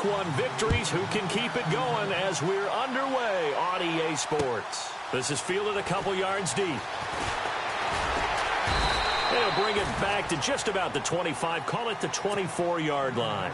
Week 1 victories. Who can keep it going as we're underway on EA Sports? This is fielded a couple yards deep. They'll bring it back to just about the 25. Call it the 24-yard line.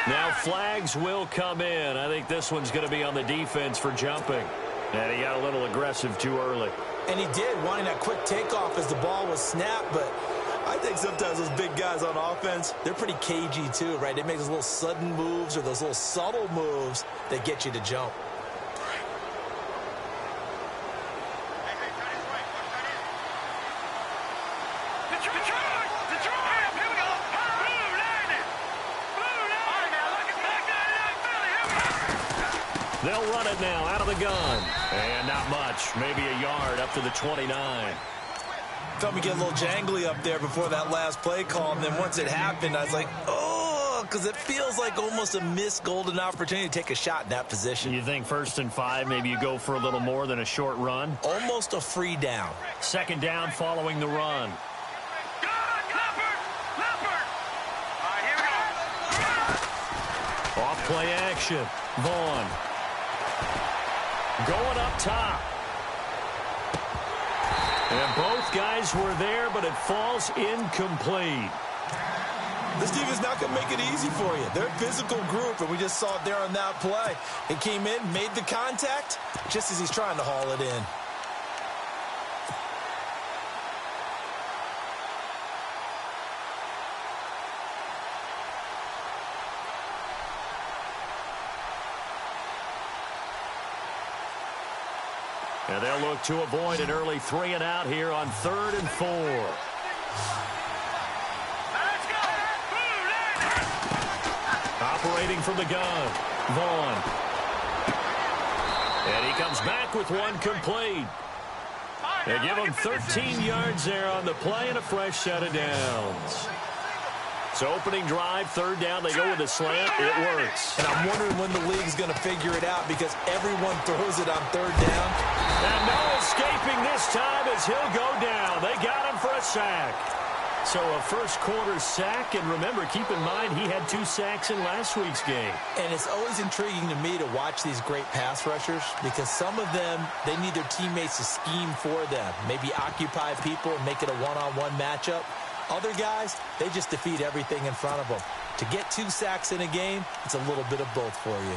Now flags will come in. I think this one's going to be on the defense for jumping. And he got a little aggressive too early. And he did, wanting that quick takeoff as the ball was snapped. But I think sometimes those big guys on offense, they're pretty cagey too, right? They make those little sudden moves or those little subtle moves that get you to jump. They'll run it now out of the gun. And not much. Maybe a yard up to the 29. Felt me get a little jangly up there before that last play call. And then once it happened, I was like, oh, because it feels like almost a missed golden opportunity to take a shot in that position. You think 1st and 5, maybe you go for a little more than a short run? Almost a free down. 2nd down following the run. Off play action. Vaughn. Going up top. And both guys were there, but it falls incomplete. This team is not going to make it easy for you. They're a physical group, and we just saw it there on that play. It came in, made the contact, just as he's trying to haul it in. And they'll look to avoid an early 3 and out here on 3rd and 4. Operating from the gun, Vaughn. And he comes back with one complete. They give him 13 yards there on the play and a fresh set of downs. So opening drive, 3rd down, they go with a slant. It works. And I'm wondering when the league's going to figure it out because everyone throws it on 3rd down. And no escaping this time as he'll go down. They got him for a sack. So a first-quarter sack, and remember, keep in mind, he had 2 sacks in last week's game. And it's always intriguing to me to watch these great pass rushers because some of them, they need their teammates to scheme for them, maybe occupy people and make it a one-on-one matchup. Other guys, they just defeat everything in front of them. To get 2 sacks in a game, it's a little bit of both for you.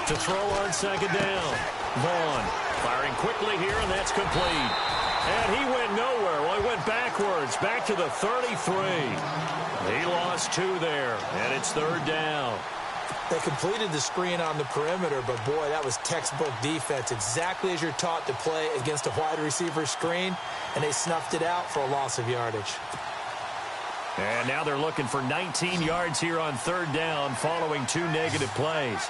To throw on 2nd down. Vaughn firing quickly here, and that's complete. And he went nowhere. Well, he went backwards, back to the 33. He lost 2 there, and it's 3rd down. They completed the screen on the perimeter, but, boy, that was textbook defense, exactly as you're taught to play against a wide receiver screen, and they snuffed it out for a loss of yardage. And now they're looking for 19 yards here on 3rd down following 2 negative plays.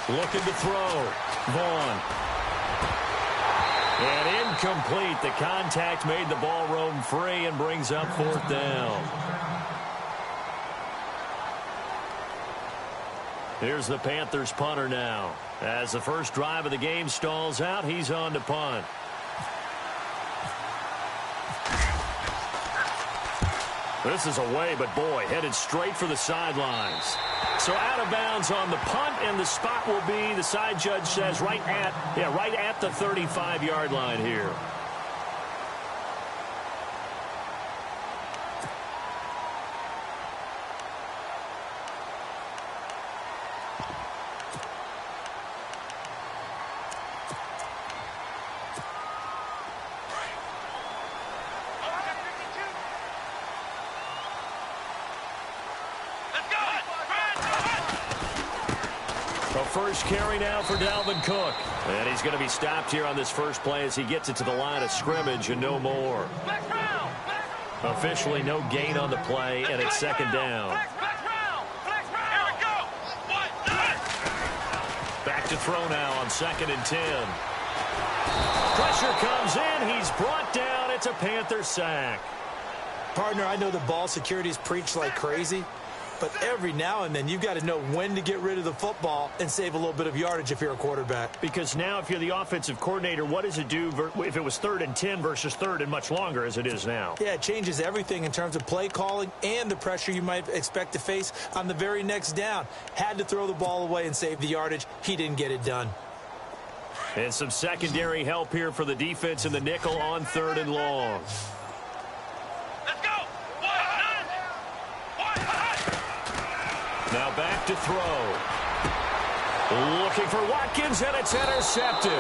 Looking to throw. Vaughn. And incomplete. The contact made the ball roam free and brings up 4th down. Here's the Panthers punter now. As the first drive of the game stalls out, he's on to punt. This is away, but boy, headed straight for the sidelines. So out of bounds on the punt, and the spot will be, the side judge says, right at the 35-yard line here. first carry now for Dalvin Cook. And he's going to be stopped here on this first play as he gets it to the line of scrimmage and no more. Officially no gain on the play, and it's second down. Back to throw now on 2nd and 10. Pressure comes in. He's brought down. It's a Panther sack. Partner, I know the ball security is preached like crazy, but every now and then you've got to know when to get rid of the football and save a little bit of yardage if you're a quarterback. Because now if you're the offensive coordinator, what does it do if it was 3rd and 10 versus 3rd and much longer as it is now? Yeah, it changes everything in terms of play calling and the pressure you might expect to face on the very next down. Had to throw the ball away and save the yardage. He didn't get it done. And some secondary help here for the defense in the nickel on 3rd and long. Now back to throw. Looking for Watkins, and it's intercepted.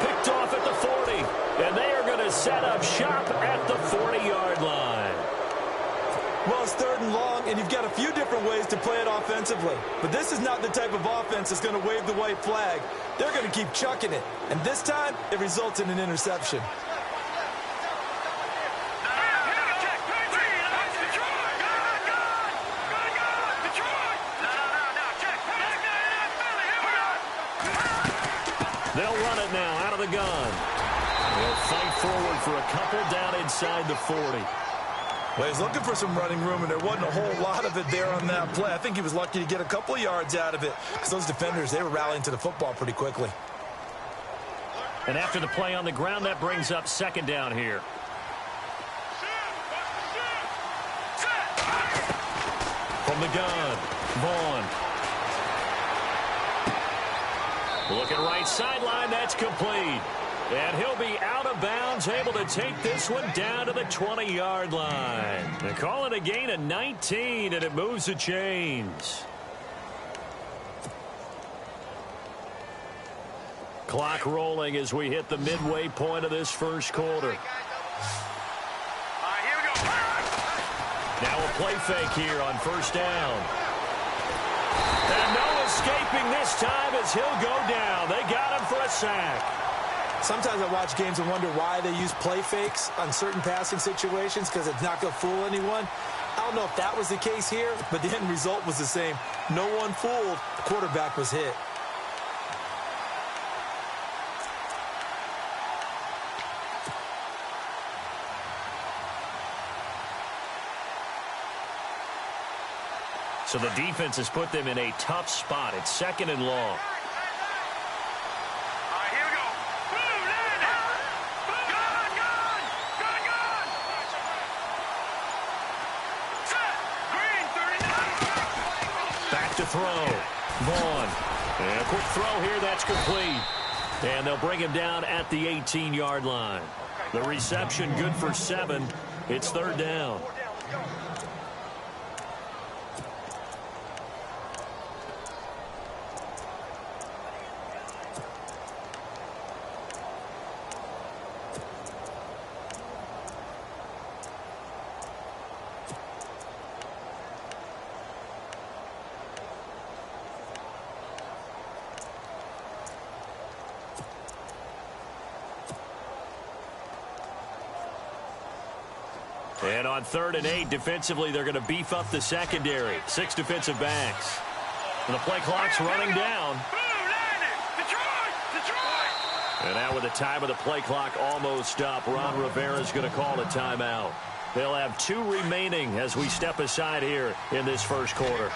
Picked off at the 40. And they are going to set up shop at the 40-yard line. Well, it's 3rd and long, and you've got a few different ways to play it offensively. But this is not the type of offense that's going to wave the white flag. They're going to keep chucking it. And this time, it results in an interception. They'll run it now out of the gun. They'll fight forward for a couple down inside the 40. Well, he's looking for some running room, and there wasn't a whole lot of it there on that play. I think he was lucky to get a couple of yards out of it because those defenders, they were rallying to the football pretty quickly. And after the play on the ground, that brings up 2nd down here. From the gun, Vaughn. Looking right sideline, that's complete. And he'll be out of bounds, able to take this one down to the 20-yard line. They call it a gain of 19, and it moves the chains. Clock rolling as we hit the midway point of this first quarter. Now a play fake here on 1st down. And no escaping this time as he'll go down. They got him for a sack. Sometimes I watch games and wonder why they use play fakes on certain passing situations because it's not going to fool anyone. I don't know if that was the case here, but the end result was the same. No one fooled. The quarterback was hit. So the defense has put them in a tough spot. It's 2nd and long. Back to throw. Vaughn. And a quick throw here. That's complete. And they'll bring him down at the 18-yard line. The reception good for 7. It's 3rd down. And on 3rd and 8, defensively, they're going to beef up the secondary. 6 defensive backs. And the play clock's running down. And now with the time of the play clock almost up, Ron Rivera's going to call a timeout. They'll have 2 remaining as we step aside here in this first quarter.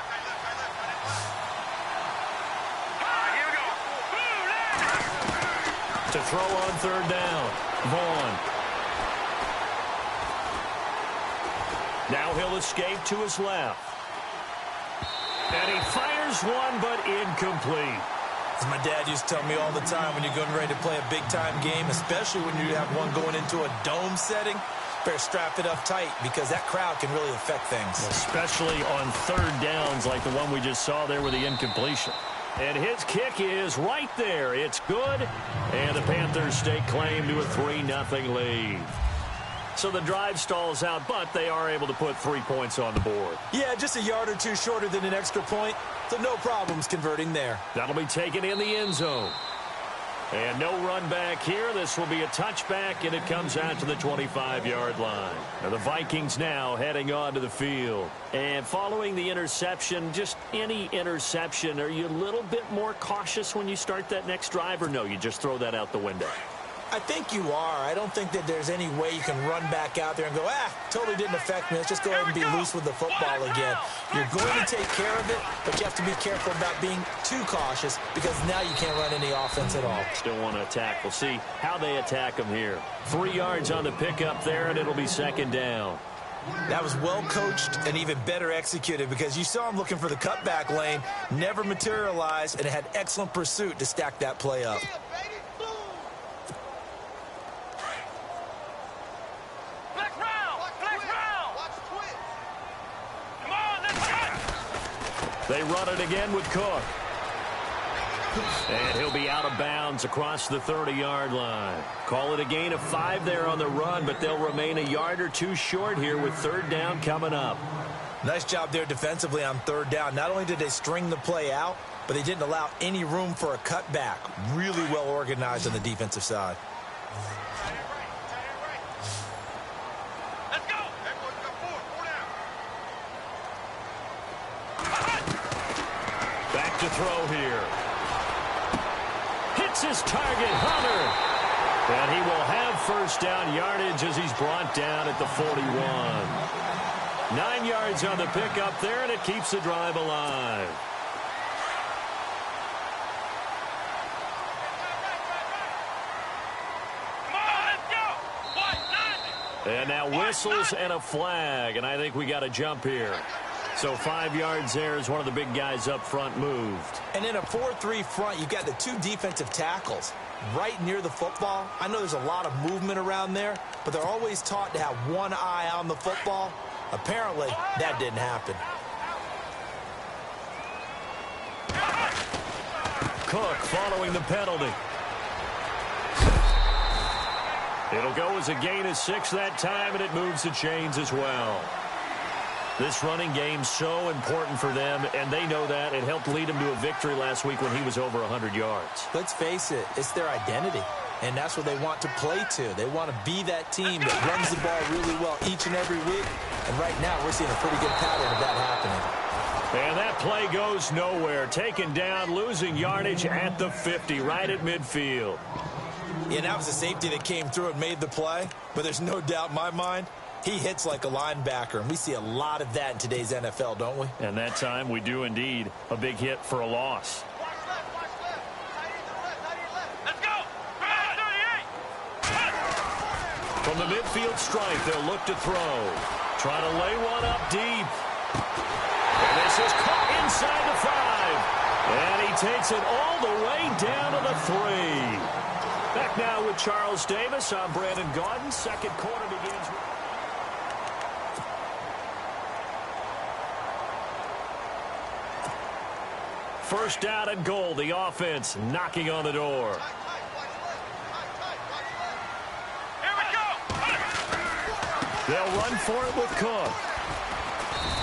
To throw on 3rd down, Vaughn. Now he'll escape to his left. And he fires one, but incomplete. As my dad used to tell me all the time, when you're getting ready to play a big-time game, especially when you have one going into a dome setting, better strap it up tight because that crowd can really affect things. Especially on 3rd downs like the one we just saw there with the incompletion. And his kick is right there. It's good. And the Panthers stake claim to a 3-0 lead. So the drive stalls out, but they are able to put 3 points on the board. Yeah, just a yard or two shorter than an extra point, so no problems converting there. That'll be taken in the end zone. And no run back here. This will be a touchback, and it comes out to the 25-yard line. Now the Vikings now heading onto the field. And following the interception, just any interception, are you a little bit more cautious when you start that next drive, or no, you just throw that out the window? I think you are. I don't think that there's any way you can run back out there and go, totally didn't affect me. Let's just go ahead and be loose with the football again. You're going to take care of it, but you have to be careful about being too cautious because now you can't run any offense at all. Still want to attack. We'll see how they attack them here. 3 yards on the pickup there, and it'll be second down. That was well coached and even better executed because you saw him looking for the cutback lane, never materialized, and had excellent pursuit to stack that play up. They run it again with Cook. And he'll be out of bounds across the 30-yard line. Call it a gain of 5 there on the run, but they'll remain a yard or two short here with third down coming up. Nice job there defensively on third down. Not only did they string the play out, but they didn't allow any room for a cutback. Really well organized on the defensive side. Back to throw here. Hits his target, Hunter. And he will have first down yardage as he's brought down at the 41. 9 yards on the pickup there, and it keeps the drive alive. And now whistles and a flag, and I think we got a jump here. So 5 yards there as one of the big guys up front moved. And in a 4-3 front, you've got the 2 defensive tackles right near the football. I know there's a lot of movement around there, but they're always taught to have one eye on the football. Apparently, that didn't happen. Cook following the penalty. It'll go as a gain of 6 that time, and it moves the chains as well. This running game's so important for them, and they know that. It helped lead them to a victory last week when he was over 100 yards. Let's face it, it's their identity, and that's what they want to play to. They want to be that team that runs the ball really well each and every week, and right now we're seeing a pretty good pattern of that happening. And that play goes nowhere. Taken down, losing yardage at the 50, right at midfield. Yeah, that was a safety that came through and made the play, but there's no doubt in my mind, he hits like a linebacker, and we see a lot of that in today's NFL, don't we? And that time we do indeed. A big hit for a loss. Let's go! From the midfield stripe, they'll look to throw. Try to lay one up deep. And this is caught inside the 5. And he takes it all the way down to the 3. Back now with Charles Davis. I'm Brandon Gaudin. Second quarter begins. First down and goal. The offense knocking on the door. Here we go! They'll run for it with Cook.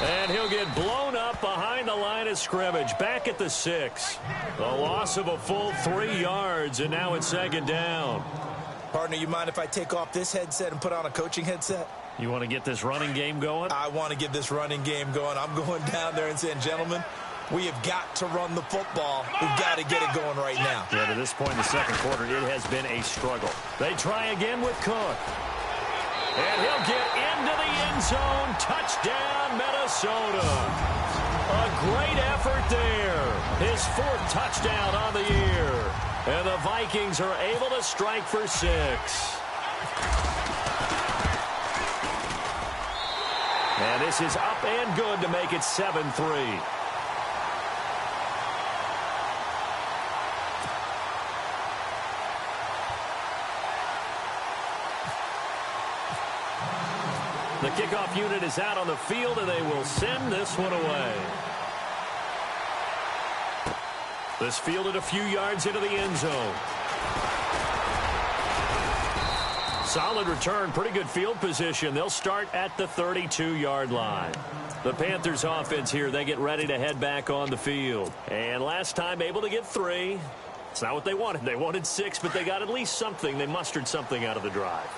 And he'll get blown up behind the line of scrimmage. Back at the 6. A loss of a full 3 yards, and now it's second down. Partner, you mind if I take off this headset and put on a coaching headset? You want to get this running game going? I want to get this running game going. I'm going down there and saying, gentlemen, we have got to run the football. We've got to get it going right now. Yeah, to this point in the second quarter, it has been a struggle. They try again with Cook. And he'll get into the end zone. Touchdown, Minnesota. A great effort there. His 4th touchdown on the year. And the Vikings are able to strike for 6. And this is up and good to make it 7-3. The kickoff unit is out on the field, and they will send this one away. This fielded a few yards into the end zone. Solid return, pretty good field position. They'll start at the 32-yard line. The Panthers offense here, they get ready to head back on the field. And last time able to get 3. It's not what they wanted. They wanted 6, but they got at least something. They mustered something out of the drive.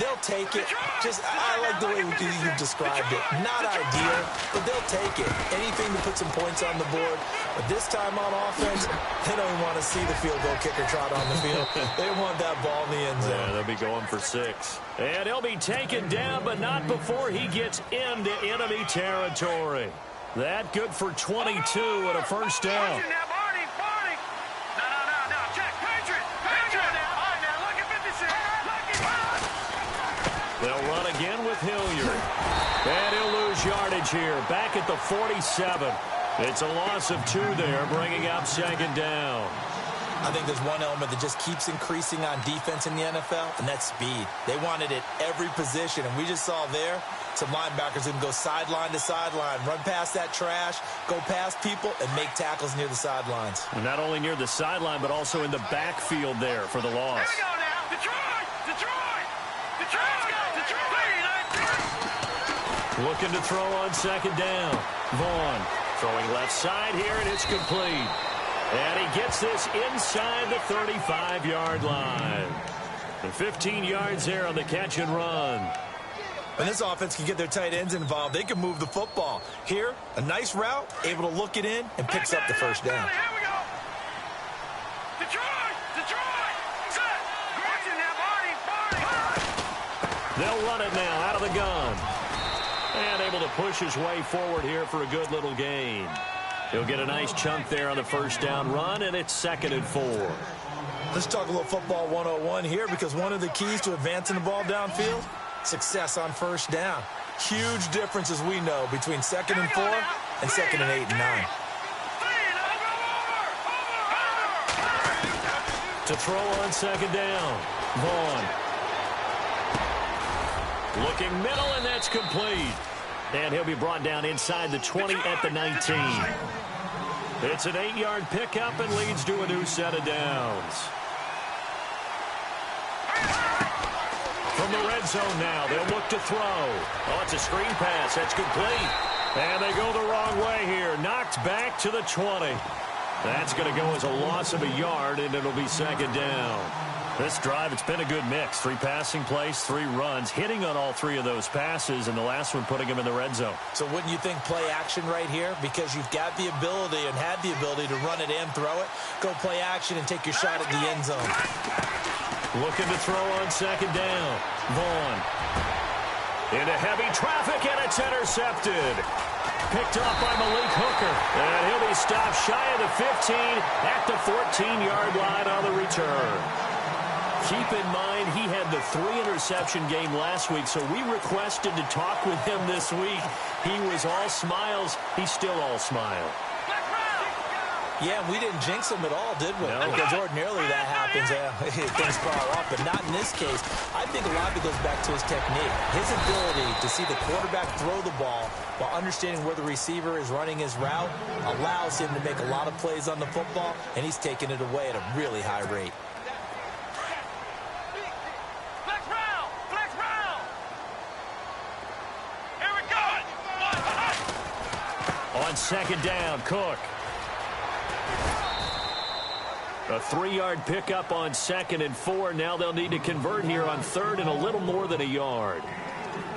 They'll take it. I like the way you've described it. Not ideal, but they'll take it. Anything to put some points on the board. But this time on offense, they don't even want to see the field goal kicker trot on the field. They want that ball in the end zone. Yeah, they'll be going for 6. And he'll be taken down, but not before he gets into enemy territory. That good for 22 and a first down. They'll run again with Hilliard. And he'll lose yardage here. Back at the 47. It's a loss of 2 there, bringing up second down. I think there's one element that just keeps increasing on defense in the NFL, and that's speed. They want it at every position, and we just saw there some linebackers who can go sideline to sideline, run past that trash, go past people, and make tackles near the sidelines. And not only near the sideline, but also in the backfield there for the loss. Here we go now. Detroit! Detroit! Detroit! Looking to throw on second down. Vaughn throwing left side here, and it's complete. And he gets this inside the 35-yard line. And 15 yards there on the catch and run. When this offense can get their tight ends involved, they can move the football. Here, a nice route, able to look it in, and picks up the first down. Here we go. Detroit! Detroit! Set! Watching now, Barney! They'll run it now out of the gun. And able to push his way forward here for a good little gain. He'll get a nice chunk there on the first down run, and it's 2nd and 4. Let's talk a little football 101 here, because one of the keys to advancing the ball downfield, success on first down. Huge difference, as we know, between 2nd and 4 and 2nd and 8 and 9. To throw on second down. Vaughn. Looking middle, and that's complete. And he'll be brought down inside the 20 at the 19. It's an 8-yard pickup and leads to a new set of downs. From the red zone now, they'll look to throw. Oh, it's a screen pass. That's complete. And they go the wrong way here. Knocked back to the 20. That's going to go as a loss of a yard, and it'll be second down. This drive, it's been a good mix. 3 passing plays, 3 runs, hitting on all 3 of those passes, and the last one putting him in the red zone. So wouldn't you think play action right here? Because you've got the ability and had the ability to run it and throw it. Go play action and take your shot at the end zone. Looking to throw on second down. Vaughn. Into heavy traffic, and it's intercepted. Picked off by Malik Hooker. And he'll be stopped shy of the 15 at the 14-yard line on the return. Keep in mind, he had the 3-interception game last week, so we requested to talk with him this week. He was all smiles. He's still all smile. Yeah, we didn't jinx him at all, did we? No. Because ordinarily that happens. Things fall off, but not in this case. I think a lot of it goes back to his technique. His ability to see the quarterback throw the ball while understanding where the receiver is running his route allows him to make a lot of plays on the football, and he's taking it away at a really high rate. On second down, Cook. A 3-yard pickup on 2nd and 4. Now they'll need to convert here on 3rd and a little more than a yard.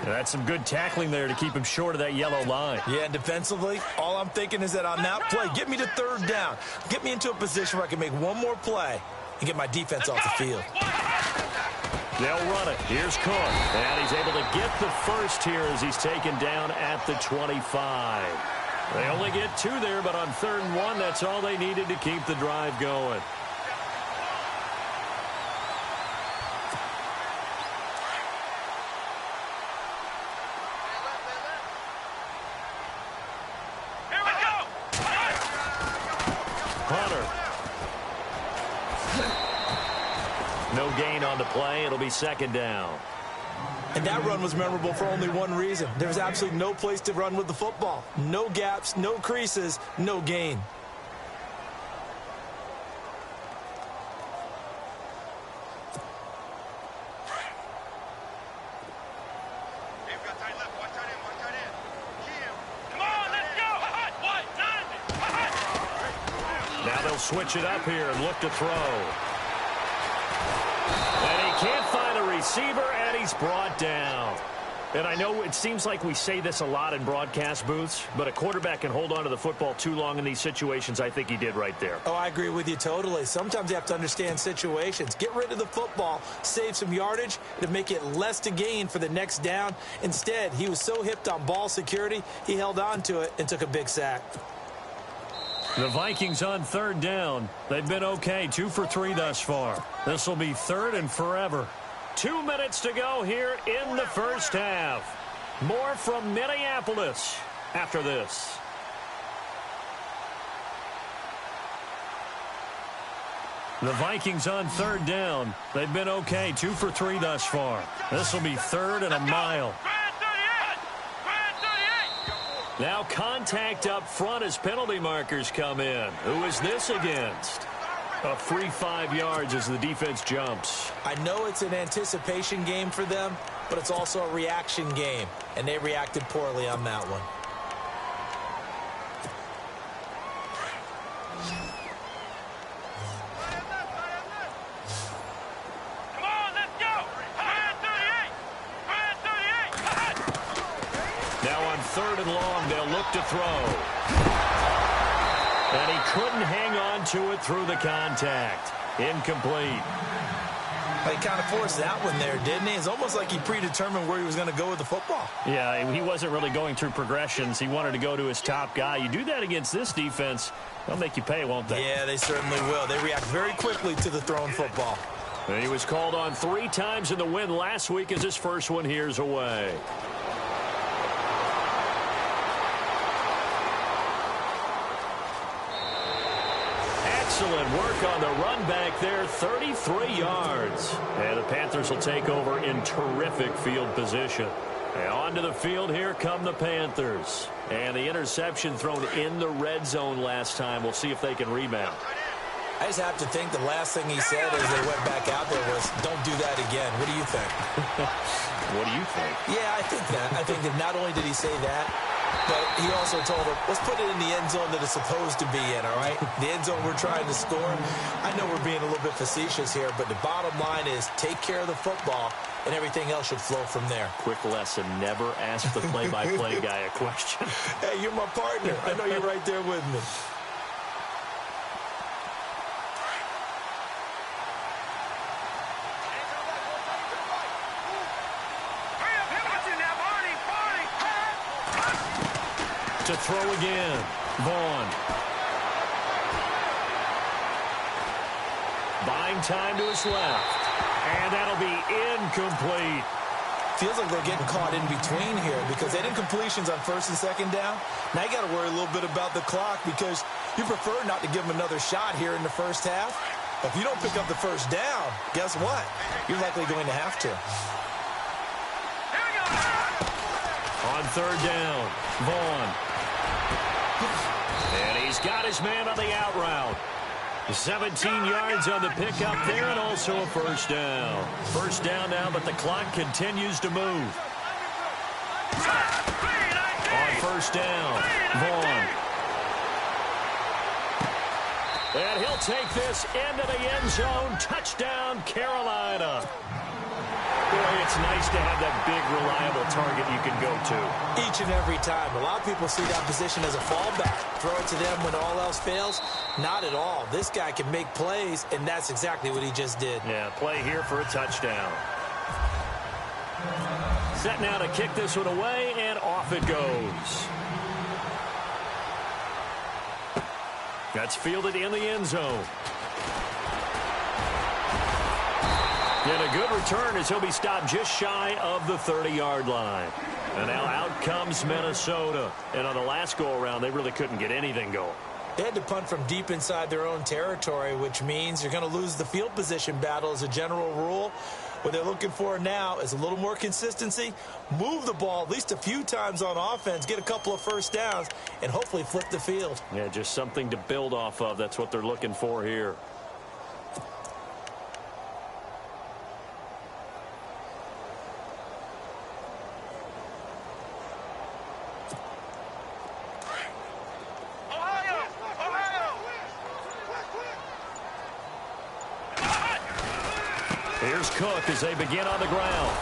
That's some good tackling there to keep him short of that yellow line. Yeah, and defensively, all I'm thinking is that on that play, get me to 3rd down. Get me into a position where I can make one more play and get my defense off the field. They'll run it. Here's Cook. And he's able to get the first here as he's taken down at the 25. They only get 2 there, but on 3rd and 1, that's all they needed to keep the drive going. Here we go! Hunter. No gain on the play. It'll be second down. And that run was memorable for only one reason. There was absolutely no place to run with the football. No gaps, no creases, no gain. switch it up here and look to throw. And he can't find a receiver, and he's brought down. And I know it seems like we say this a lot in broadcast booths, but a quarterback can hold on to the football too long in these situations. I think he did right there. Oh, I agree with you totally. Sometimes you have to understand situations. Get rid of the football, save some yardage, to make it less to gain for the next down. Instead, he was so hipped on ball security, he held on to it and took a big sack. The Vikings on third down. They've been okay, 2 for 3 thus far. This will be third and forever. 2 minutes to go here in the first half. More from Minneapolis after this. The Vikings on third down. They've been okay, 2 for 3 thus far. This will be third and a mile. Now contact up front as penalty markers come in. Who is this against? A free 5 yards as the defense jumps. I know it's an anticipation game for them, but it's also a reaction game, and they reacted poorly on that one. Come on, let's go. 38. Now on third and long, they'll look to throw. And he couldn't hang on to it through the contact. Incomplete. He kind of forced that one there, didn't he? It's almost like he predetermined where he was going to go with the football. Yeah, he wasn't really going through progressions. He wanted to go to his top guy. You do that against this defense, they'll make you pay, won't they? Yeah, they certainly will. They react very quickly to the thrown football. And he was called on 3 times in the win last week as his first one here's away. Excellent work on the run back there, 33 yards. And the Panthers will take over in terrific field position. And onto the field, here come the Panthers. And the interception thrown in the red zone last time. We'll see if they can rebound. I just have to think the last thing he said as they went back out there was, don't do that again. What do you think? What do you think? Yeah, I think that. I think that not only did he say that, but he also told him, let's put it in the end zone that it's supposed to be in, all right? The end zone we're trying to score. I know we're being a little bit facetious here, but the bottom line is take care of the football, and everything else should flow from there. Quick lesson, never ask the play-by-play guy a question. Hey, you're my partner. I know you're right there with me. To throw again. Vaughn. Buying time to his left. And that'll be incomplete. Feels like they're getting caught in between here because they didn't completions on first and second down. Now you got to worry a little bit about the clock because you prefer not to give them another shot here in the first half. But if you don't pick up the first down, guess what? You're likely going to have to. On third down, Vaughn. And he's got his man on the out route. 17 yards on the pickup there and also a first down. First down now, but the clock continues to move. On first down, Vaughn. And he'll take this into the end zone. Touchdown, Carolina. Boy, it's nice to have that big, reliable target you can go to. Each and every time. A lot of people see that position as a fallback. Throw it to them when all else fails. Not at all. This guy can make plays, and that's exactly what he just did. Yeah, play here for a touchdown. Set now to kick this one away, and off it goes. That's fielded in the end zone. And a good return as he'll be stopped just shy of the 30-yard line. And now out comes Minnesota. And on the last go-around, they really couldn't get anything going. They had to punt from deep inside their own territory, which means you're going to lose the field position battle as a general rule. What they're looking for now is a little more consistency, move the ball at least a few times on offense, get a couple of first downs, and hopefully flip the field. Yeah, just something to build off of. That's what they're looking for here. Here's Cook as they begin on the ground.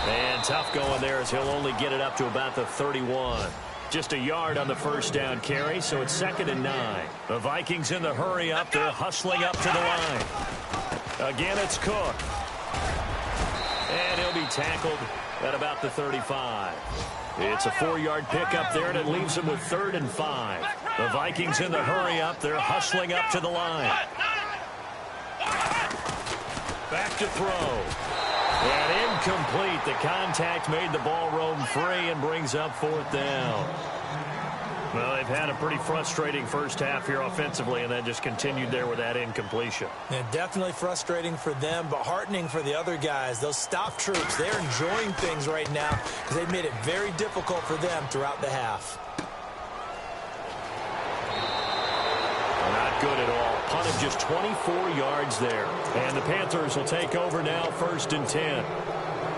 And tough going there as he'll only get it up to about the 31. Just a yard on the first down carry, so it's 2nd and 9. The Vikings in the hurry up. They're hustling up to the line. Again, it's Cook. And he'll be tackled at about the 35. It's a 4-yard pickup there, and it leaves them with 3rd and 5. The Vikings in the hurry up. They're hustling up to the line. Back to throw. And incomplete. The contact made the ball roam free and brings up 4th down. Well, they've had a pretty frustrating first half here offensively, and then just continued there with that incompletion. Yeah, definitely frustrating for them, but heartening for the other guys. Those stop troops, they're enjoying things right now because they've made it very difficult for them throughout the half. Not good at all. Punt of just 24 yards there. And the Panthers will take over now, 1st and 10.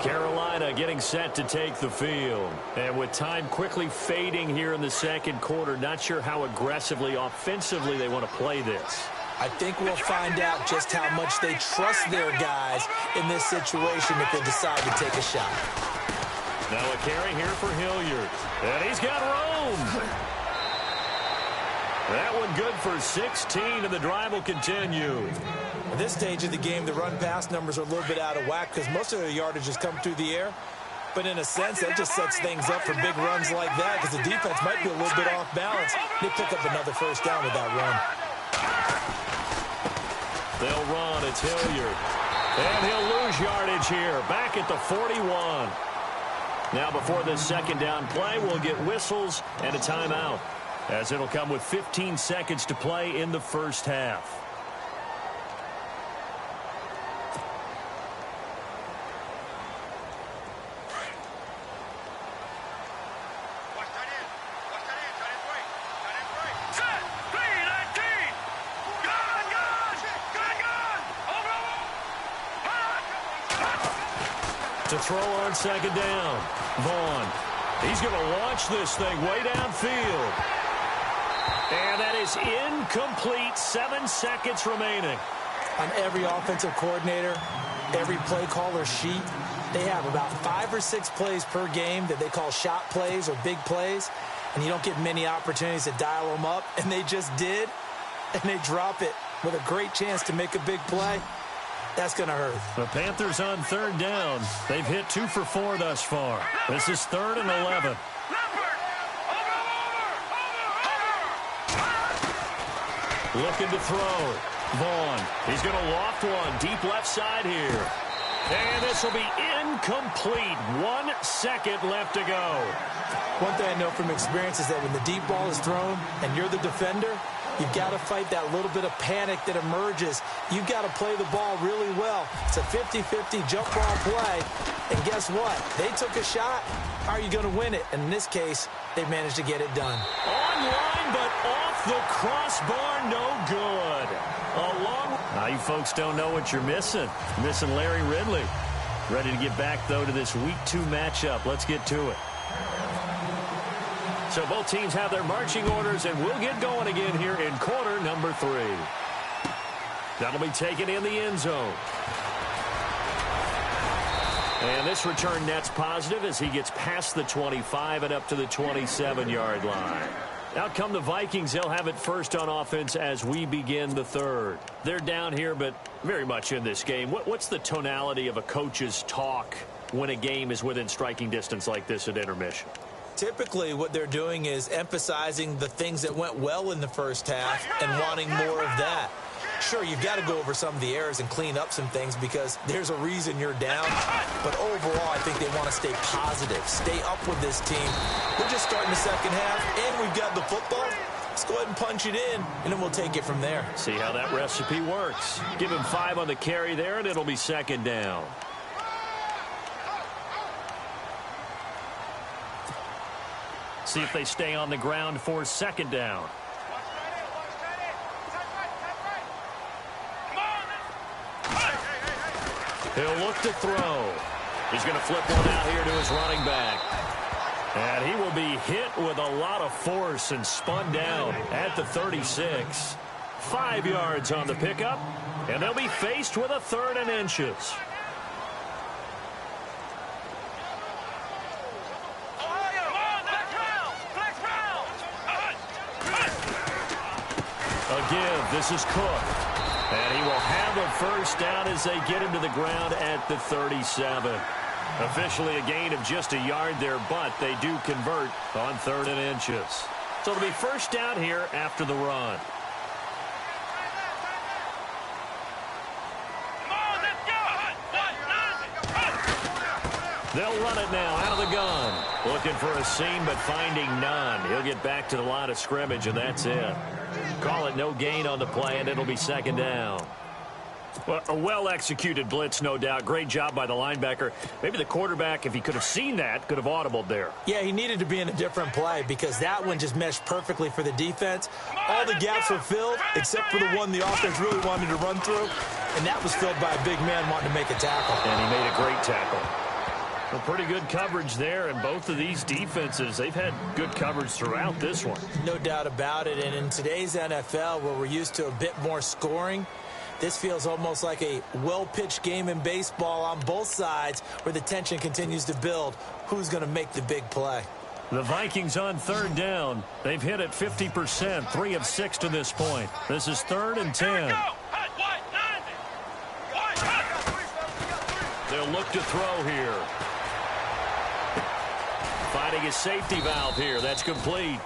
Carolina getting set to take the field. And with time quickly fading here in the second quarter, not sure how aggressively, offensively they want to play this. I think we'll find out just how much they trust their guys in this situation if they decide to take a shot. Now a carry here for Hilliard. And he's got room. That one good for 16, and the drive will continue. At this stage of the game, the run-pass numbers are a little bit out of whack because most of their yardage has come through the air. But in a sense, that just sets things up for big runs like that because the defense might be a little bit off balance. They pick up another first down with that run. They'll run. It's Hilliard. And he'll lose yardage here. Back at the 41. Now before this second down play, we'll get whistles and a timeout, as it'll come with 15 seconds to play in the first half. To throw on second down. Vaughn. He's going to launch this thing way downfield. And that is incomplete. 7 seconds remaining. On every offensive coordinator, every play caller sheet, they have about 5 or 6 plays per game that they call shot plays or big plays, and you don't get many opportunities to dial them up, and they just did, and they drop it with a great chance to make a big play. That's going to hurt. The Panthers on 3rd down. They've hit 2 for 4 thus far. This is 3rd and 11. Looking to throw. Vaughn. He's going to loft one. Deep left side here. And this will be incomplete. 1 second left to go. One thing I know from experience is that when the deep ball is thrown and you're the defender, you've got to fight that little bit of panic that emerges. You've got to play the ball really well. It's a 50-50 jump ball play. And guess what? They took a shot. How are you going to win it? And in this case, they managed to get it done. Online, but off the crossbar, no good. Now, you folks don't know what you're missing. Missing Larry Ridley. Ready to get back, though, to this Week 2 matchup. Let's get to it. So both teams have their marching orders, and we'll get going again here in quarter number 3. That'll be taken in the end zone. And this return net's positive as he gets past the 25 and up to the 27-yard line. Out come the Vikings. They'll have it first on offense as we begin the 3rd. They're down here, but very much in this game. What's the tonality of a coach's talk when a game is within striking distance like this at intermission? Typically, what they're doing is emphasizing the things that went well in the first half and wanting more of that. Sure, you've got to go over some of the errors and clean up some things because there's a reason you're down. But overall, I think they want to stay positive, stay up with this team. We're just starting the second half, and we've got the football. Let's go ahead and punch it in, and then we'll take it from there. See how that recipe works. Give him 5 on the carry there, and it'll be second down. See if they stay on the ground for second down. He'll look to throw. He's going to flip one out here to his running back. And he will be hit with a lot of force and spun down at the 36. 5 yards on the pickup, and they'll be faced with a 3rd and inches. give. This is Cook. And he will have a first down as they get him to the ground at the 37. Officially a gain of just a yard there, but they do convert on 3rd and inches. So it'll be first down here after the run. They'll run it now out of the gun. Looking for a seam, but finding none. He'll get back to the line of scrimmage, and that's it. Call it no gain on the play, and it'll be 2nd down. Well, a well-executed blitz, no doubt. Great job by the linebacker. Maybe the quarterback, if he could have seen that, could have audibled there. Yeah, he needed to be in a different play because that one just meshed perfectly for the defense. All the gaps were filled except for the one the offense really wanted to run through, and that was filled by a big man wanting to make a tackle. And he made a great tackle. Well, pretty good coverage there, and both of these defenses, they've had good coverage throughout this one. No doubt about it, and in today's NFL, where we're used to a bit more scoring, this feels almost like a well-pitched game in baseball on both sides where the tension continues to build. Who's going to make the big play? The Vikings on 3rd down. They've hit it 50%, 3 of 6 to this point. This is 3rd and 10. They'll look to throw here. Finding a safety valve here. That's complete.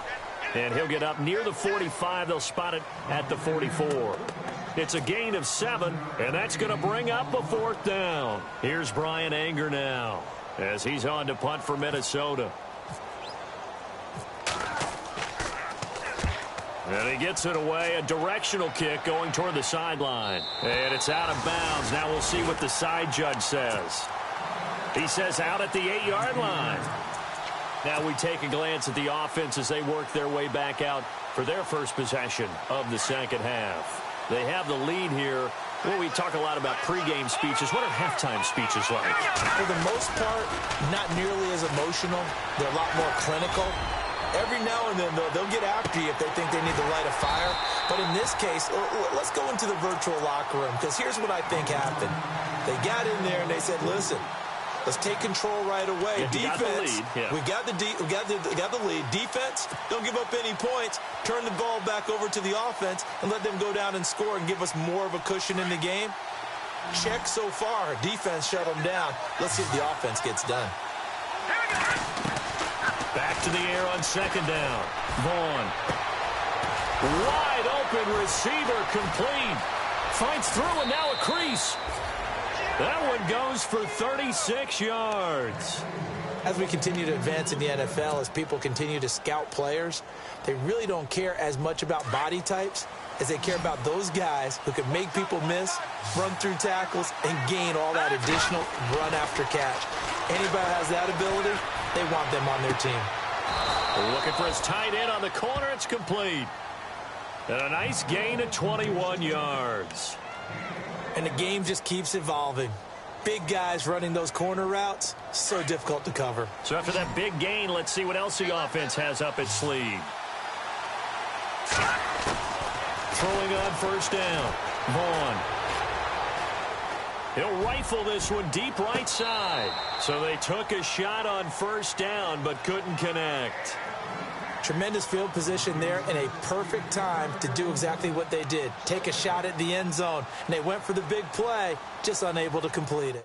And he'll get up near the 45. They'll spot it at the 44. It's a gain of 7, and that's going to bring up a 4th down. Here's Brian Anger now as he's on to punt for Minnesota. And he gets it away, a directional kick going toward the sideline. And it's out of bounds. Now we'll see what the side judge says. He says out at the 8-yard line. Now we take a glance at the offense as they work their way back out for their first possession of the 2nd half. They have the lead here. Well, we talk a lot about pregame speeches. What are halftime speeches like? For the most part, not nearly as emotional. They're a lot more clinical. Every now and then, though, they'll get after you if they think they need to light a fire. But in this case, let's go into the virtual locker room, because here's what I think happened. They got in there and they said, listen, let's take control right away. Defense, we got the lead. Defense, don't give up any points. Turn the ball back over to the offense and let them go down and score and give us more of a cushion in the game. Check so far. Defense shut them down. Let's see if the offense gets done. Back to the air on 2nd down. Vaughn. Wide open receiver complete. Fights through and now a crease. That one goes for 36 yards. As we continue to advance in the NFL, as people continue to scout players, they really don't care as much about body types as they care about those guys who can make people miss, run through tackles, and gain all that additional run after catch. Anybody who has that ability, they want them on their team. Looking for his tight end on the corner. It's complete. And a nice gain of 21 yards. And the game just keeps evolving. Big guys running those corner routes, so difficult to cover. So after that big gain, let's see what else the offense has up its sleeve. Throwing on 1st down. Vaughn. He'll rifle this one deep right side. So they took a shot on 1st down, but couldn't connect. Tremendous field position there and a perfect time to do exactly what they did. Take a shot at the end zone. And they went for the big play, just unable to complete it.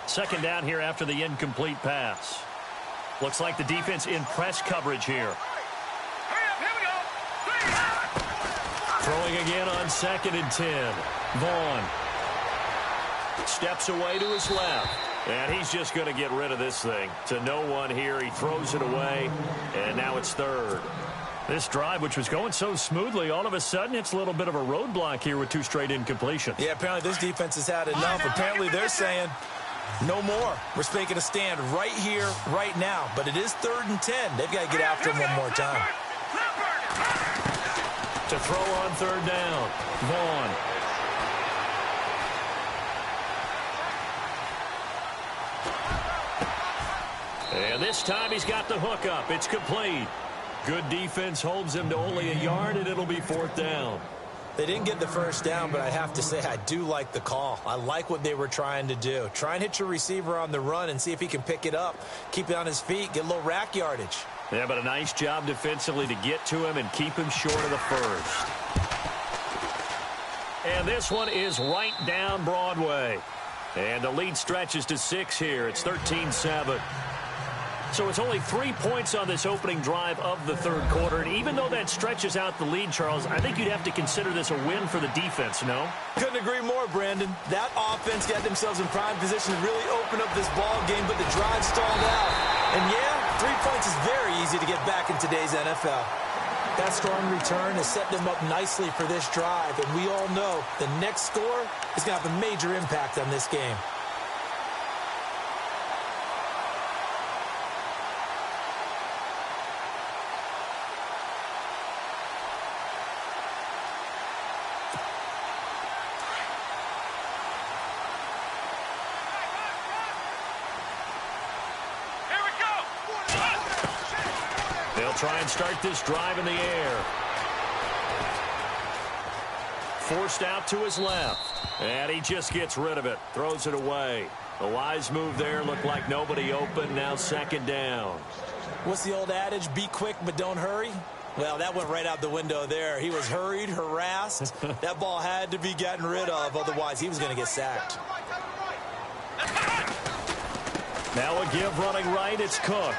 Second down here after the incomplete pass. Looks like the defense in press coverage here. Throwing again on 2nd and 10. Vaughn steps away to his left. And he's just going to get rid of this thing. To no one here. He throws it away. And now it's 3rd. This drive, which was going so smoothly, all of a sudden it's a little bit of a roadblock here with 2 straight incompletions. Yeah, apparently this defense has had enough. Apparently they're saying, no more. We're making a stand right here, right now. But it is 3rd and 10. They've got to get after him one more time. To throw on 3rd down. Vaughn. And this time he's got the hook up. It's complete. Good defense holds him to only a yard, and it'll be 4th down. They didn't get the first down, but I have to say I do like the call. I like what they were trying to do. Try and hit your receiver on the run and see if he can pick it up. Keep it on his feet, get a little rack yardage. Yeah, but a nice job defensively to get to him and keep him short of the first. And this one is right down Broadway. And the lead stretches to 6 here. It's 13-7. So it's only 3 points on this opening drive of the third quarter. And even though that stretches out the lead, Charles, I think you'd have to consider this a win for the defense, no? Couldn't agree more, Brandon. That offense got themselves in prime position to really open up this ball game, but the drive stalled out. And yeah, 3 points is very easy to get back in today's NFL. That strong return has set them up nicely for this drive, and we all know the next score is going to have a major impact on this game. Try and start this drive in the air. Forced out to his left. And he just gets rid of it. Throws it away. A wise move there. Looked like nobody open. Now 2nd down. What's the old adage? Be quick, but don't hurry. Well, that went right out the window there. He was hurried, harassed. That ball had to be gotten rid of. Otherwise, he was going to get sacked. Now a give running right. It's Cook.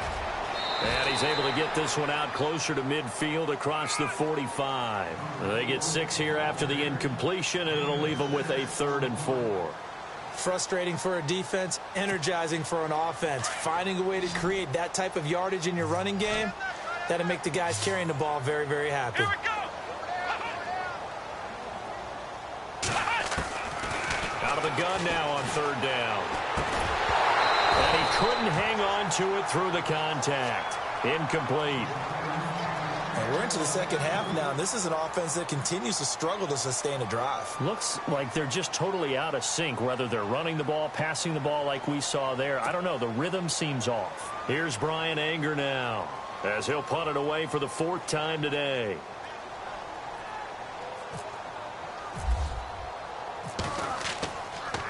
And he's able to get this one out closer to midfield across the 45. They get 6 here after the incompletion, and it'll leave them with a 3rd and 4. Frustrating for a defense, energizing for an offense. Finding a way to create that type of yardage in your running game, that'll make the guys carrying the ball very, very happy. Here we go. Out of the gun now on 3rd down. And he couldn't hang on to it through the contact. Incomplete. And we're into the second half now, and this is an offense that continues to struggle to sustain a drive. Looks like they're just totally out of sync, whether they're running the ball, passing the ball like we saw there. I don't know. The rhythm seems off. Here's Brian Anger now, as he'll punt it away for the 4th time today.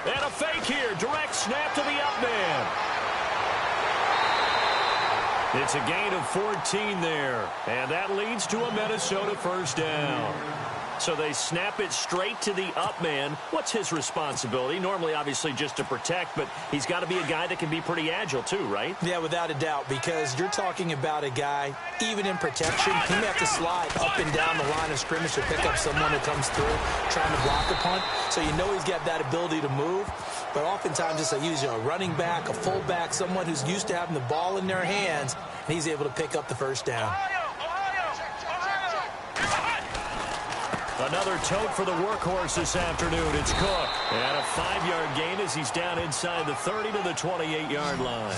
And a fake here. Direct snap to the up man. It's a gain of 14 there. And that leads to a Minnesota 1st down. So they snap it straight to the up man. What's his responsibility? Normally, obviously, just to protect, but he's got to be a guy that can be pretty agile too, right? Yeah, without a doubt, because you're talking about a guy, even in protection, he may have to slide up and down the line of scrimmage to pick up someone who comes through trying to block a punt. So you know he's got that ability to move. But oftentimes it's usually a running back, a fullback, someone who's used to having the ball in their hands, and he's able to pick up the 1st down. Another tote for the workhorse this afternoon. It's Cook. And a 5-yard gain as he's down inside the 30 to the 28-yard line.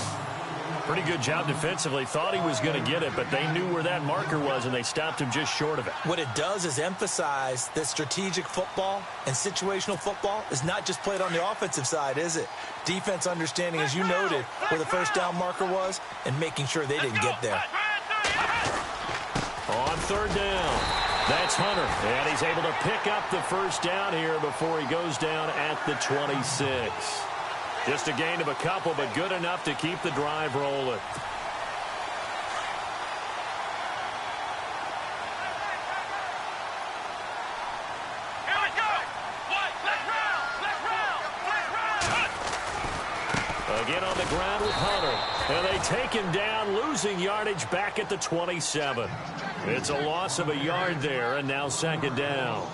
Pretty good job defensively. Thought he was going to get it, but they knew where that marker was, and they stopped him just short of it. What it does is emphasize that strategic football and situational football is not just played on the offensive side, is it? Defense understanding, as you noted, where the 1st down marker was and making sure they didn't get there. On 3rd down, that's Hunter. And he's able to pick up the 1st down here before he goes down at the 26. Just a gain of a couple, but good enough to keep the drive rolling. Here we go. Let's round. Again on the ground with Hunter. And they take him down, losing yardage back at the 27. It's a loss of a yard there, and now 2nd down.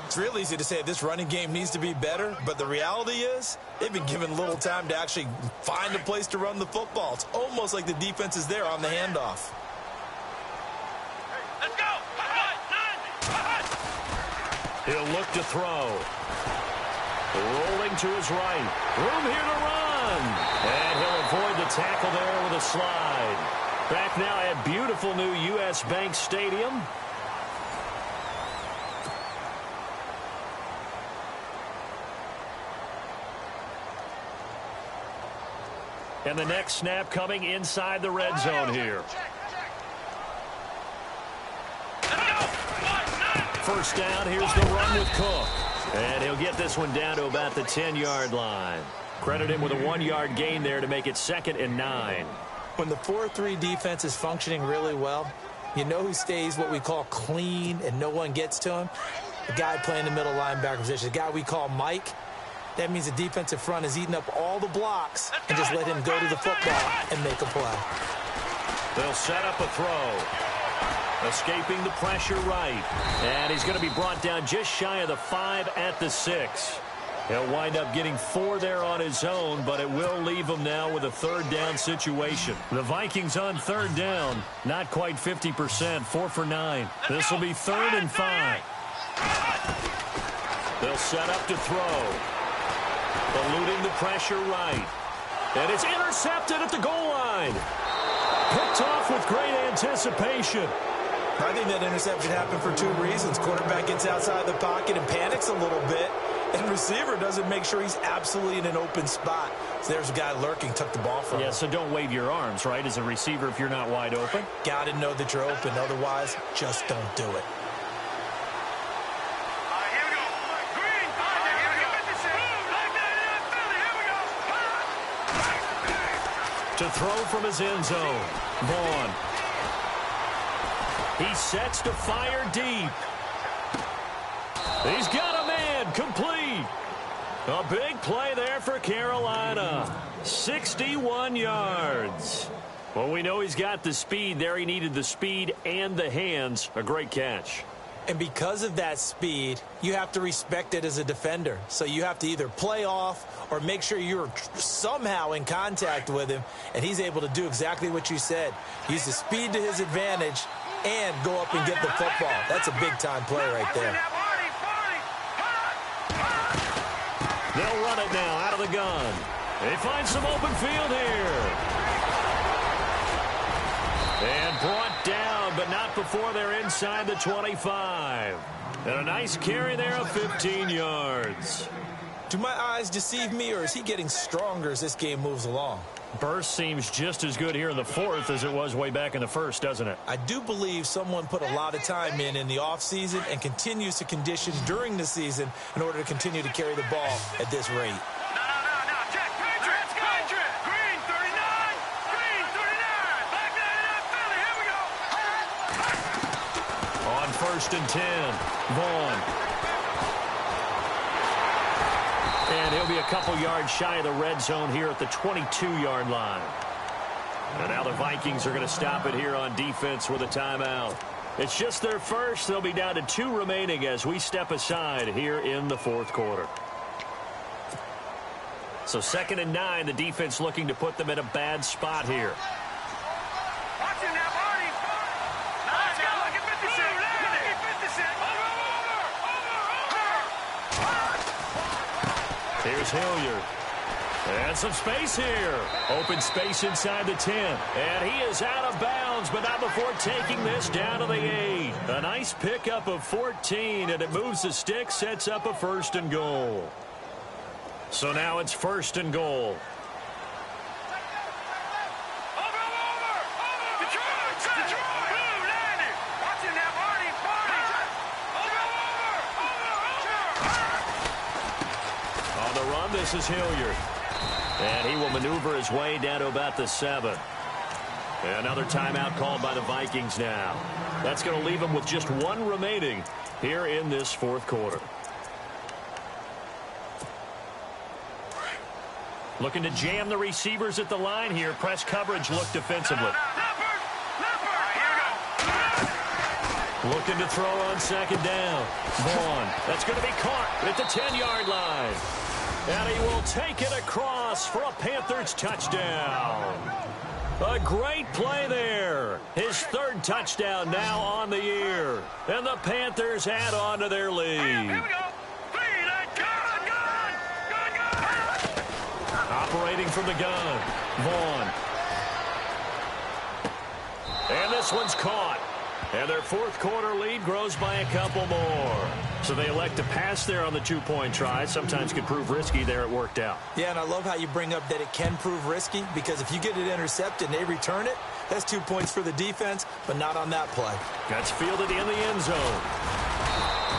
It's real easy to say this running game needs to be better, but the reality is they've been given little time to actually find a place to run the football. It's almost like the defense is there on the handoff. Let's go. He'll look to throw. Rolling to his right. Room here to run. And he'll avoid the tackle there with a slide. Back now at beautiful new U.S. Bank Stadium. And the next snap coming inside the red zone here. First down, here's the run with Cook. And he'll get this one down to about the 10-yard line. Credit him with a 1-yard gain there to make it 2nd and 9. When the 4-3 defense is functioning really well, you know who stays what we call clean and no one gets to him? The guy playing the middle linebacker position, the guy we call Mike. That means the defensive front is eating up all the blocks and just let him go to the football and make a play. They'll set up a throw. Escaping the pressure right. And he's going to be brought down just shy of the 5 at the 6. He'll wind up getting 4 there on his own, but it will leave him now with a 3rd down situation. The Vikings on 3rd down, not quite 50%, 4 for 9. This will be 3rd and 5. They'll set up to throw. Eluding the pressure right. And it's intercepted at the goal line. Picked off with great anticipation. I think that interception happened for 2 reasons. Quarterback gets outside the pocket and panics a little bit. And receiver doesn't make sure he's absolutely in an open spot. So there's a guy lurking, took the ball from him. Yeah, so don't wave your arms, right, as a receiver if you're not wide open. Got to know that you're open. Otherwise, just don't do it. To throw from his end zone, Vaughn. He sets to fire deep. He's got a man, complete. A big play there for Carolina. 61 yards. Well, we know he's got the speed there. He needed the speed and the hands. A great catch. And because of that speed, you have to respect it as a defender. So you have to either play off or make sure you're somehow in contact with him. And he's able to do exactly what you said. Use the speed to his advantage and go up and get the football. That's a big-time play right there. They'll run it now out of the gun. They find some open field here. And brought down, but not before they're inside the 25. And a nice carry there of 15 yards. Do my eyes deceive me, or is he getting stronger as this game moves along? Burst seems just as good here in the 4th as it was way back in the 1st, doesn't it? I do believe someone put a lot of time in the offseason and continues to condition during the season in order to continue to carry the ball at this rate. On 1st and 10, Vaughn. And he'll be a couple yards shy of the red zone here at the 22-yard line. And now the Vikings are going to stop it here on defense with a timeout. It's just their first. They'll be down to 2 remaining as we step aside here in the 4th quarter. So 2nd and 9, the defense looking to put them in a bad spot here. Here's Hilliard. And some space here. Open space inside the 10. And he is out of bounds, but not before taking this down to the 8. A nice pickup of 14, and it moves the stick, sets up a 1st and goal. So now it's 1st and goal. On the run, this is Hilliard. And he will maneuver his way down to about the 7. Another timeout called by the Vikings now. That's going to leave them with just 1 remaining here in this 4th quarter. Looking to jam the receivers at the line here. Press coverage look defensively. Looking to throw on 2nd down. Vaughn. That's going to be caught at the 10-yard line. And he will take it across for a Panthers touchdown. A great play there. His 3rd touchdown now on the year. And the Panthers add on to their lead. Operating from the gun, Vaughn. And this one's caught. And their 4th quarter lead grows by a couple more. So they elect to pass there on the two-point try. Sometimes could prove risky. There it worked out. Yeah, and I love how you bring up that it can prove risky, because if you get it intercepted and they return it, that's 2 points for the defense, but not on that play. Gets fielded in the end zone.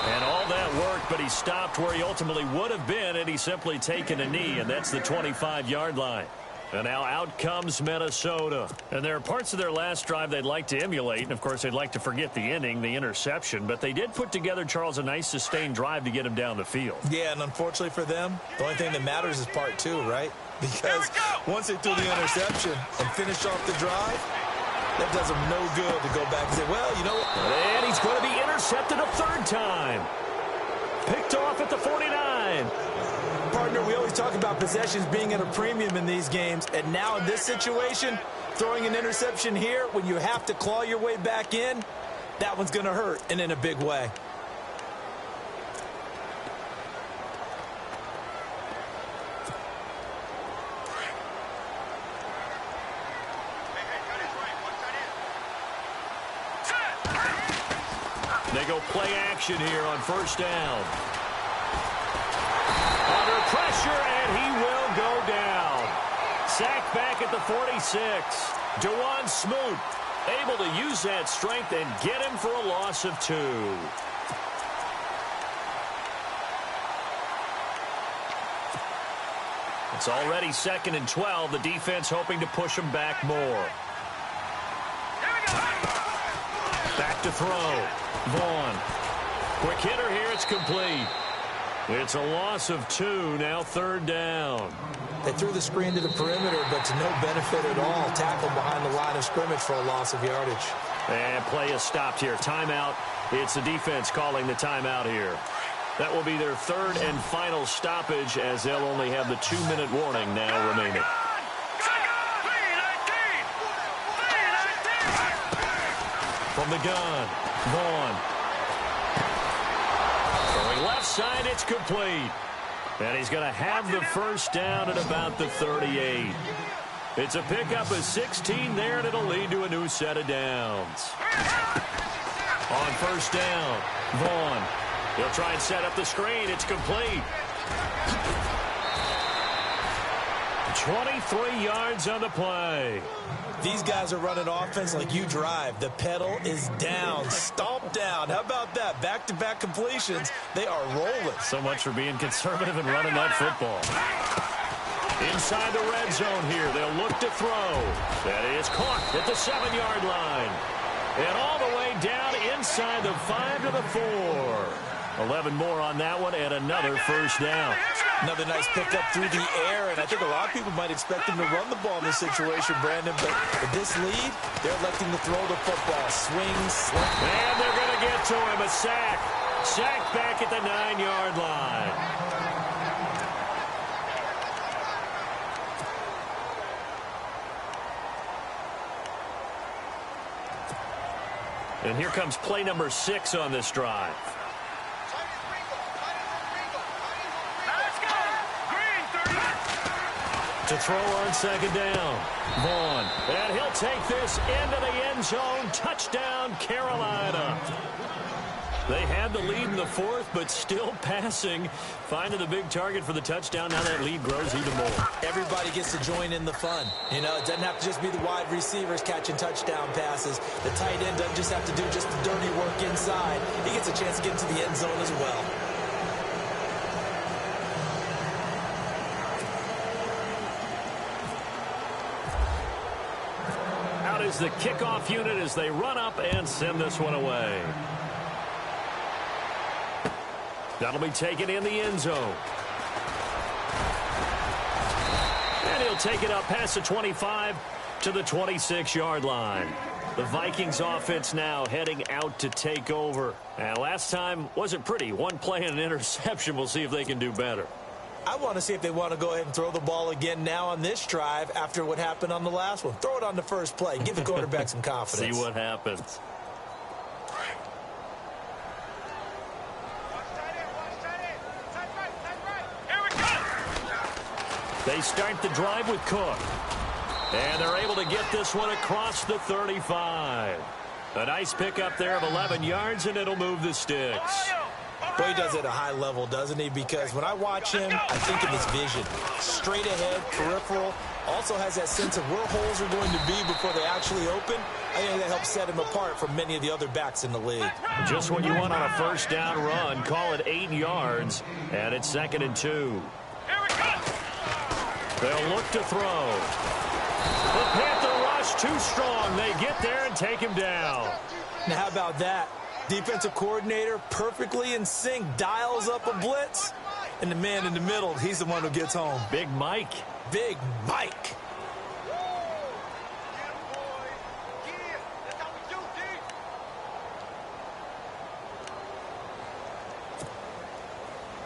And all that worked, but he stopped where he ultimately would have been, and he's simply taken a knee, and that's the 25-yard line. And now out comes Minnesota. And there are parts of their last drive they'd like to emulate. And, of course, they'd like to forget the inning, the interception. But they did put together, Charles, a nice sustained drive to get him down the field. Yeah, and unfortunately for them, the only thing that matters is part two, right? Because once they threw the interception and finished off the drive, that does them no good to go back and say, well, you know what? And he's going to be intercepted a third time. Picked off at the 49. Partner, we always talk about possessions being at a premium in these games, and now in this situation, throwing an interception here when you have to claw your way back in, that one's going to hurt, and in a big way. They go play action here on first down. Under pressure, and he will go down. Sacked back at the 46. DeJuan Smoot able to use that strength and get him for a loss of 2. It's already 2nd and 12. The defense hoping to push him back more. Back to throw. Vaughn. Quick hitter here. It's complete. It's a loss of 2. Now 3rd down. They threw the screen to the perimeter, but to no benefit at all. Tackled behind the line of scrimmage for a loss of yardage. And play is stopped here. Timeout. It's the defense calling the timeout here. That will be their 3rd and final stoppage, as they'll only have the 2-minute warning now remaining. From the gun, Vaughn. Going left side, it's complete. And he's going to have the first down at about the 38. It's a pickup of 16 there, and it'll lead to a new set of downs. On first down, Vaughn. He'll try and set up the screen. It's complete. 23 yards on the play. These guys are running offense like you drive. The pedal is down, stomped down. How about that? Back-to-back completions. They are rolling. So much for being conservative and running that football. Inside the red zone here. They'll look to throw. That is caught at the 7-yard line. And all the way down inside the 5 to the 4. 11 more on that one, and another first down. Another nice pickup through the air, and I think a lot of people might expect him to run the ball in this situation, Brandon, but with this lead, they're electing to throw the football. Swing, slip. And they're going to get to him. A sack. Sack back at the 9-yard line. And here comes play number 6 on this drive. To throw on second down. Vaughn. And he'll take this into the end zone. Touchdown, Carolina. They had the lead in the 4th, but still passing. Finding the big target for the touchdown. Now that lead grows even more. Everybody gets to join in the fun. You know, it doesn't have to just be the wide receivers catching touchdown passes. The tight end doesn't just have to do just the dirty work inside. He gets a chance to get into the end zone as well. Is the kickoff unit as they run up and send this one away. That'll be taken in the end zone. And he'll take it up past the 25 to the 26-yard line. The Vikings offense now heading out to take over. And last time wasn't pretty. One play and an interception. We'll see if they can do better. I want to see if they want to go ahead and throw the ball again now on this drive after what happened on the last one. Throw it on the first play. Give the quarterback some confidence. See what happens. They start the drive with Cook. And they're able to get this one across the 35. A nice pickup there of 11 yards, and it'll move the sticks. Well, he does it at a high level, doesn't he? Because when I watch him, I think of his vision. Straight ahead, peripheral. Also has that sense of where holes are going to be before they actually open. I think that helps set him apart from many of the other backs in the league. Just what you want on a first down run. Call it 8 yards, and it's 2nd and 2. Here it comes. They'll look to throw. The Panther rush too strong. They get there and take him down. Now, how about that? Defensive coordinator perfectly in sync, dials up a blitz, and the man in the middle, he's the one who gets home. Big Mike. Big Mike.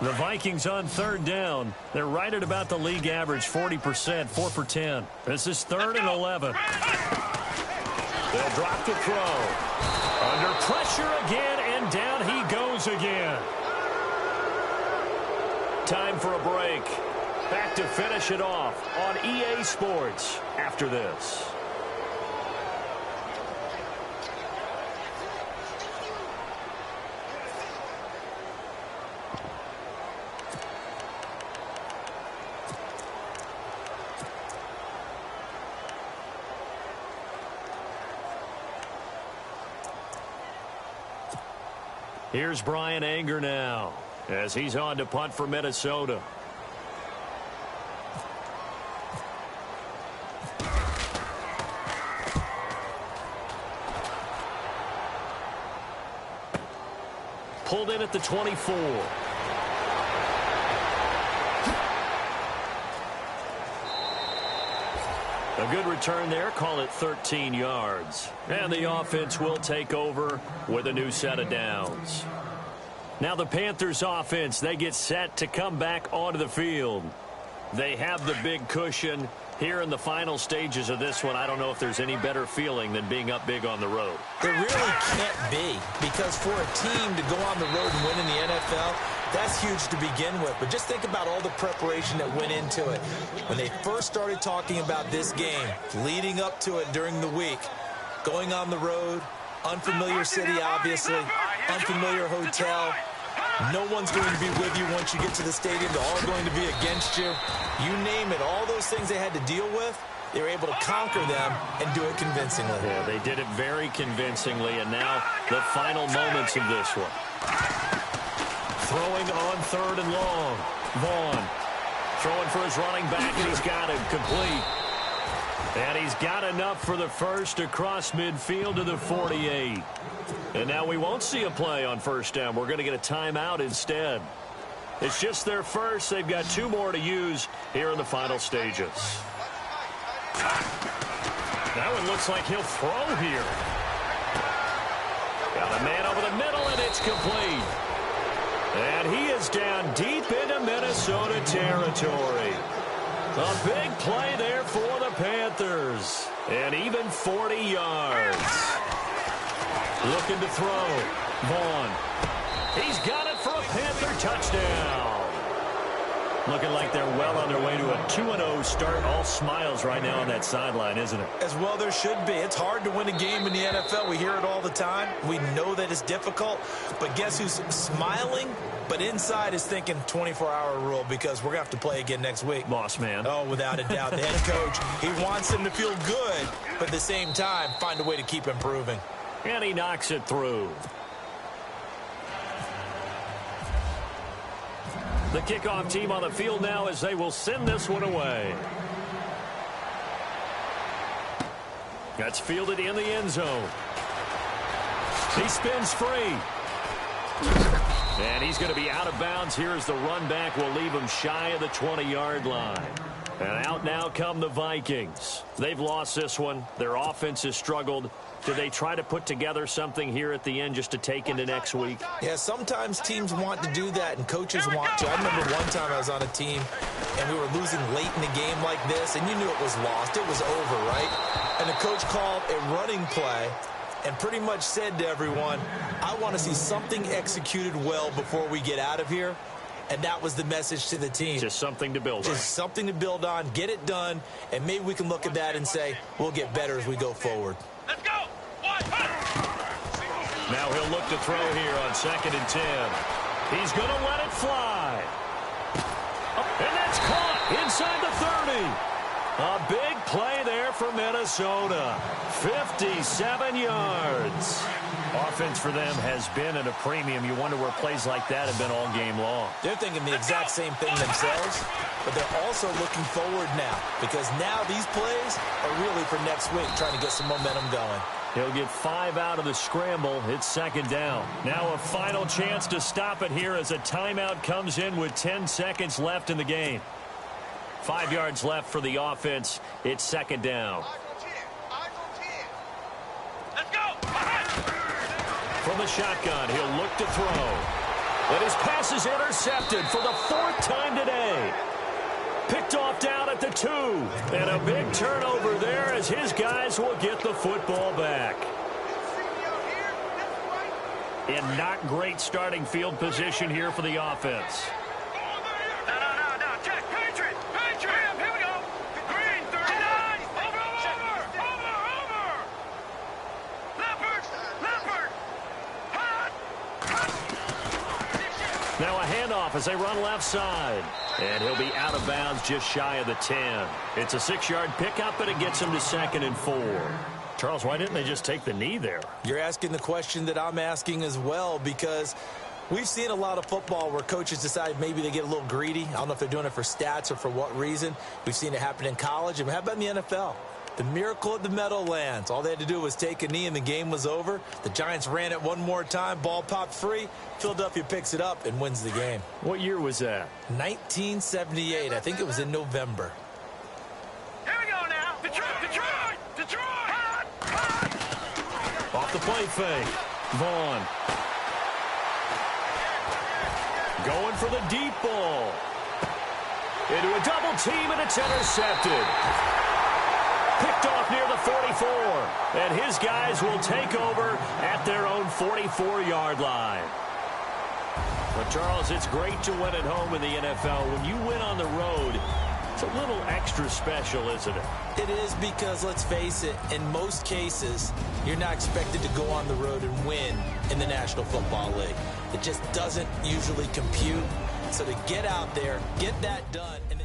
The Vikings on 3rd down. They're right at about the league average, 40%, 4 for 10. This is 3rd and 11. They'll drop the throw. Under pressure again, and down he goes again. Time for a break. Back to finish it off on EA Sports after this. Here's Brian Anger now as he's on to punt for Minnesota. Pulled in at the 24. A good return there. Call it 13 yards. And the offense will take over with a new set of downs. Now the Panthers offense, they get set to come back onto the field. They have the big cushion. Here in the final stages of this one, I don't know if there's any better feeling than being up big on the road. There really can't be, because for a team to go on the road and win in the NFL, that's huge to begin with. But just think about all the preparation that went into it. When they first started talking about this game, leading up to it during the week, going on the road, unfamiliar city, obviously, unfamiliar hotel. No one's going to be with you once you get to the stadium. They're all going to be against you. You name it, all those things they had to deal with, they were able to conquer them and do it convincingly. Yeah, they did it very convincingly, and now the final moments of this one. Throwing on 3rd and long. Vaughn throwing for his running back, and he's got it complete. And he's got enough for the first across midfield to the 48. And now we won't see a play on first down. We're going to get a timeout instead. It's just their first. They've got 2 more to use here in the final stages. That one looks like he'll throw here. Got a man over the middle, and it's complete. And he is down deep into Minnesota territory. A big play there for the Panthers. And even 40 yards. Looking to throw. Vaughn. He's got it for a Panther touchdown. Looking like they're well on their way to a 2-0 start. All smiles right now on that sideline, isn't it? As well there should be. It's hard to win a game in the NFL. We hear it all the time. We know that it's difficult. But guess who's smiling? But inside is thinking 24-hour rule, because we're going to have to play again next week. Boss man. Oh, without a doubt. The head coach, he wants them to feel good, but at the same time, find a way to keep improving. And he knocks it through. The kickoff team on the field now as they will send this one away. That's fielded in the end zone. He spins free. And he's going to be out of bounds here as the run back will leave him shy of the 20-yard line. And out now come the Vikings. They've lost this one. Their offense has struggled. Do they try to put together something here at the end just to take into next week? Yeah, sometimes teams want to do that and coaches want to. I remember one time I was on a team and we were losing late in the game like this, and you knew it was lost. It was over, right? And the coach called a running play and pretty much said to everyone, I want to see something executed well before we get out of here. And that was the message to the team. Just something to build on. Just something to build on, get it done, and maybe we can look at that and say, we'll get better as we go forward. Let's go. Now he'll look to throw here on 2nd and 10. He's going to let it fly. And that's caught inside the 30. A big play there for Minnesota. 57 yards. Offense for them has been at a premium. You wonder where plays like that have been all game long. They're thinking the exact same thing themselves, but they're also looking forward now because now these plays are really for next week, trying to get some momentum going. He'll get 5 out of the scramble. It's second down. Now a final chance to stop it here as a timeout comes in with 10 seconds left in the game. 5 yards left for the offense. It's second down. Let's go. From the shotgun, he'll look to throw. And his pass is intercepted for the 4th time today. Picked off down at the 2. And a big turnover there as his guys will get the football back. In not great starting field position here for the offense. No. Check. Patriot. Here we go. Green, 39. Over. Leopard. Hot. Now a handoff as they run left side. And he'll be out of bounds just shy of the 10. It's a 6-yard pickup, and it gets him to 2nd and 4. Charles, why didn't they just take the knee there? You're asking the question that I'm asking as well, because we've seen a lot of football where coaches decide maybe they get a little greedy. I don't know if they're doing it for stats or for what reason. We've seen it happen in college. And how about in the NFL? The miracle at the Meadowlands. All they had to do was take a knee and the game was over. The Giants ran it one more time. Ball popped free. Philadelphia picks it up and wins the game. What year was that? 1978. I think it was in November. Here we go now. Detroit. Hot. Off the play fake. Vaughn. Going for the deep ball. Into a double team, and it's intercepted. Picked off near the 44. And his guys will take over at their own 44-yard line. But, Charles, it's great to win at home in the NFL. When you win on the road, it's a little extra special, isn't it? It is because, let's face it, in most cases, you're not expected to go on the road and win in the National Football League. It just doesn't usually compute. So to get out there, get that done, and